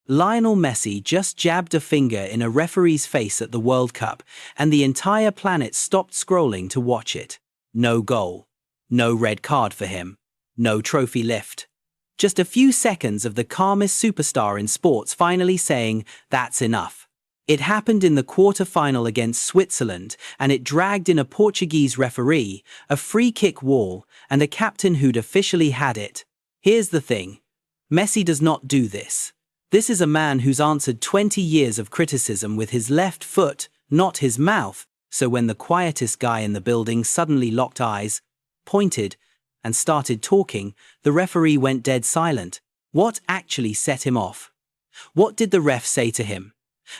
Lionel Messi just jabbed a finger in a referee's face at the World Cup, and the entire planet stopped scrolling to watch it. No goal. No red card for him. No trophy lift. Just a few seconds of the calmest superstar in sports finally saying, "That's enough." It happened in the quarter-final against Switzerland, and it dragged in a Portuguese referee, a free-kick wall, and a captain who'd officially had it. Here's the thing. Messi does not do this. This is a man who's answered 20 years of criticism with his left foot, not his mouth, so when the quietest guy in the building suddenly locked eyes, pointed, and started talking, the referee went dead silent. What actually set him off? What did the ref say to him?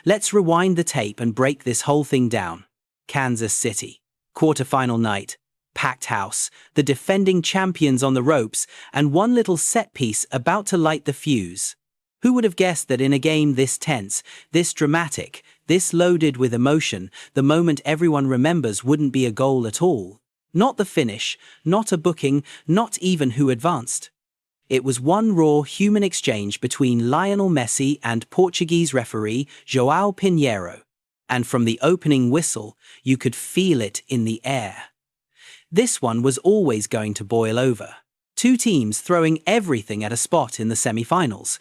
Let's rewind the tape and break this whole thing down. Kansas City. Quarterfinal night. Packed house. The defending champions on the ropes, and one little set piece about to light the fuse. Who would have guessed that in a game this tense, this dramatic, this loaded with emotion, the moment everyone remembers wouldn't be a goal at all? Not the finish, not a booking, not even who advanced. It was one raw human exchange between Lionel Messi and Portuguese referee João Pinheiro. And from the opening whistle, you could feel it in the air. This one was always going to boil over. Two teams throwing everything at a spot in the semi-finals.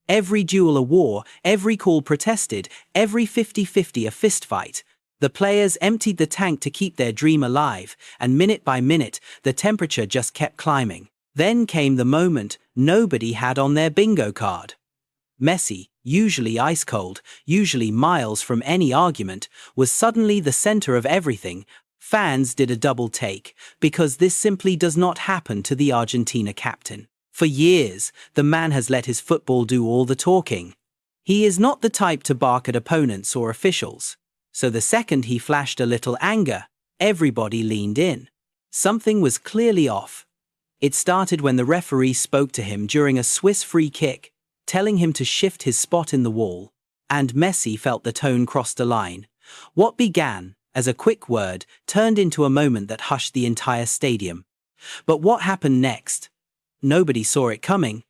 Every duel a war, every call protested, every 50-50 a fistfight. The players emptied the tank to keep their dream alive, and minute by minute, the temperature just kept climbing. Then came the moment nobody had on their bingo card. Messi, usually ice-cold, usually miles from any argument, was suddenly the center of everything. Fans did a double take, because this simply does not happen to the Argentina captain. For years, the man has let his football do all the talking. He is not the type to bark at opponents or officials. So the second he flashed a little anger, everybody leaned in. Something was clearly off. It started when the referee spoke to him during a Swiss free kick, telling him to shift his spot in the wall, and Messi felt the tone crossed a line. What began as a quick word turned into a moment that hushed the entire stadium. But what happened next? Nobody saw it coming.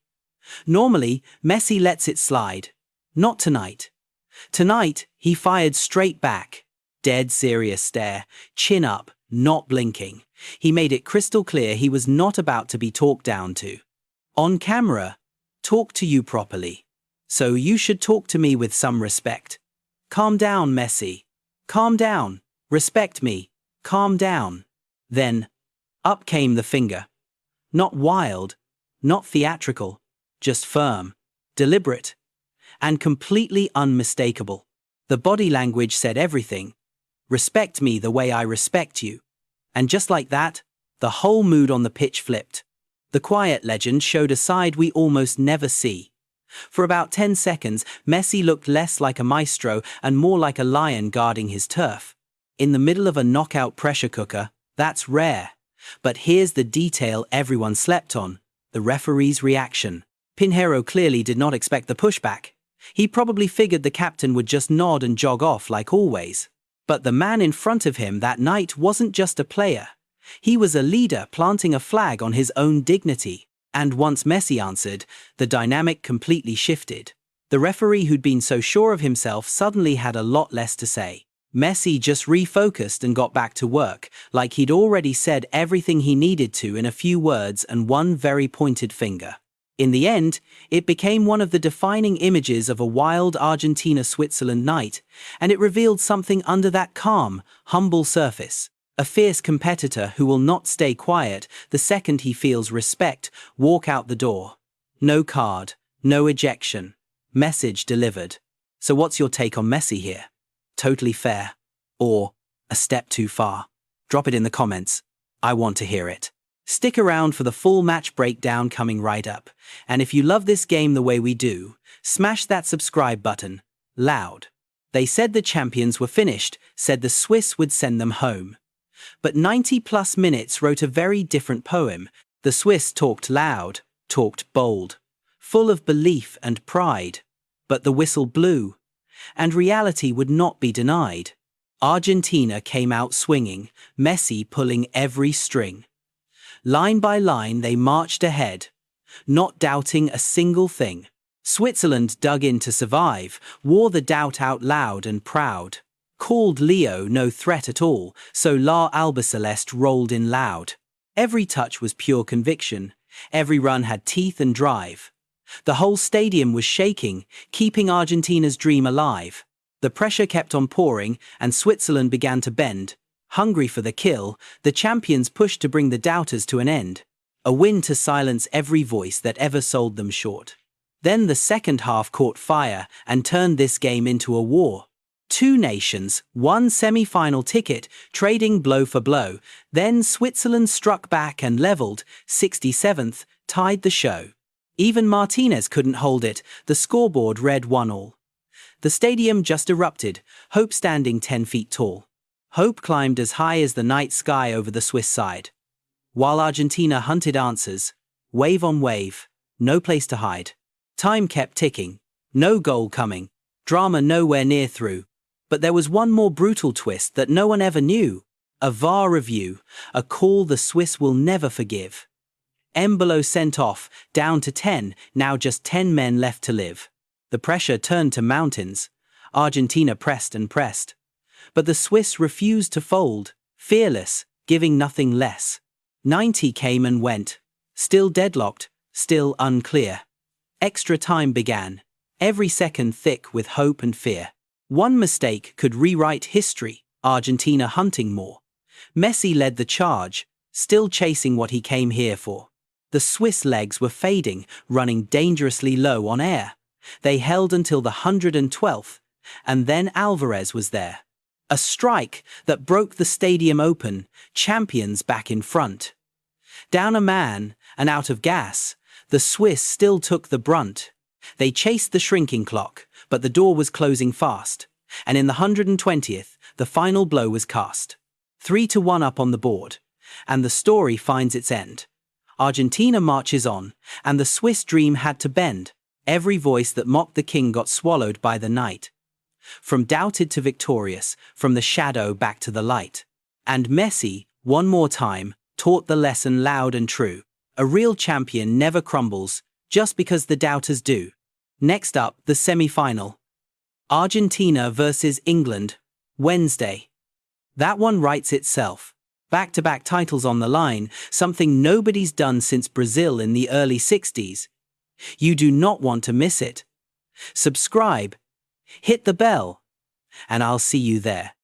Normally, Messi lets it slide. Not tonight. Tonight, he fired straight back. Dead serious stare, chin up, not blinking. He made it crystal clear he was not about to be talked down to. On camera, talk to you properly. So you should talk to me with some respect. Calm down, Messi. Calm down. Respect me. Calm down. Then, up came the finger. Not wild, not theatrical, just firm, deliberate, and completely unmistakable. The body language said everything. Respect me the way I respect you. And just like that, the whole mood on the pitch flipped. The quiet legend showed a side we almost never see. For about 10 seconds, Messi looked less like a maestro and more like a lion guarding his turf. In the middle of a knockout pressure cooker, that's rare. But here's the detail everyone slept on: the referee's reaction. Pinheiro clearly did not expect the pushback. He probably figured the captain would just nod and jog off like always. But the man in front of him that night wasn't just a player. He was a leader planting a flag on his own dignity. And once Messi answered, the dynamic completely shifted. The referee who'd been so sure of himself suddenly had a lot less to say. Messi just refocused and got back to work, like he'd already said everything he needed to in a few words and one very pointed finger. In the end, it became one of the defining images of a wild Argentina-Switzerland night, and it revealed something under that calm, humble surface. A fierce competitor who will not stay quiet the second he feels respect walk out the door. No card, no ejection. Message delivered. So what's your take on Messi here? Totally fair? Or a step too far? Drop it in the comments. I want to hear it. Stick around for the full match breakdown coming right up. And if you love this game the way we do, smash that subscribe button. Loud. They said the champions were finished, said the Swiss would send them home. But 90+ minutes wrote a very different poem. The Swiss talked loud, talked bold, full of belief and pride. But the whistle blew, and reality would not be denied. Argentina came out swinging, Messi pulling every string. Line by line they marched ahead, not doubting a single thing. Switzerland dug in to survive, wore the doubt out loud and proud. Called Leo no threat at all, so La Albiceleste rolled in loud. Every touch was pure conviction, every run had teeth and drive. The whole stadium was shaking, keeping Argentina's dream alive. The pressure kept on pouring, and Switzerland began to bend. Hungry for the kill, the champions pushed to bring the doubters to an end. A win to silence every voice that ever sold them short. Then the second half caught fire and turned this game into a war. Two nations, one semi-final ticket, trading blow for blow. Then Switzerland struck back and leveled, 67th, tied the show. Even Martinez couldn't hold it, the scoreboard read 1-1. The stadium just erupted, hope standing 10 feet tall. Hope climbed as high as the night sky over the Swiss side. While Argentina hunted answers, wave on wave, no place to hide. Time kept ticking, no goal coming, drama nowhere near through. But there was one more brutal twist that no one ever knew. A VAR review, a call the Swiss will never forgive. Embolo sent off, down to 10, now just 10 men left to live. The pressure turned to mountains. Argentina pressed and pressed. But the Swiss refused to fold, fearless, giving nothing less. 90 came and went, still deadlocked, still unclear. Extra time began, every second thick with hope and fear. One mistake could rewrite history, Argentina hunting more. Messi led the charge, still chasing what he came here for. The Swiss legs were fading, running dangerously low on air. They held until the 112th, and then Álvarez was there. A strike that broke the stadium open, champions back in front. Down a man, and out of gas, the Swiss still took the brunt. They chased the shrinking clock, but the door was closing fast, and in the 120th, the final blow was cast. 3-1 up on the board, and the story finds its end. Argentina marches on, and the Swiss dream had to bend. Every voice that mocked the king got swallowed by the night. From doubted to victorious, from the shadow back to the light. And Messi, one more time, taught the lesson loud and true. A real champion never crumbles, just because the doubters do. Next up, the semi-final. Argentina versus England, Wednesday. That one writes itself. Back-to-back titles on the line, something nobody's done since Brazil in the early 60s. You do not want to miss it. Subscribe, hit the bell, and I'll see you there.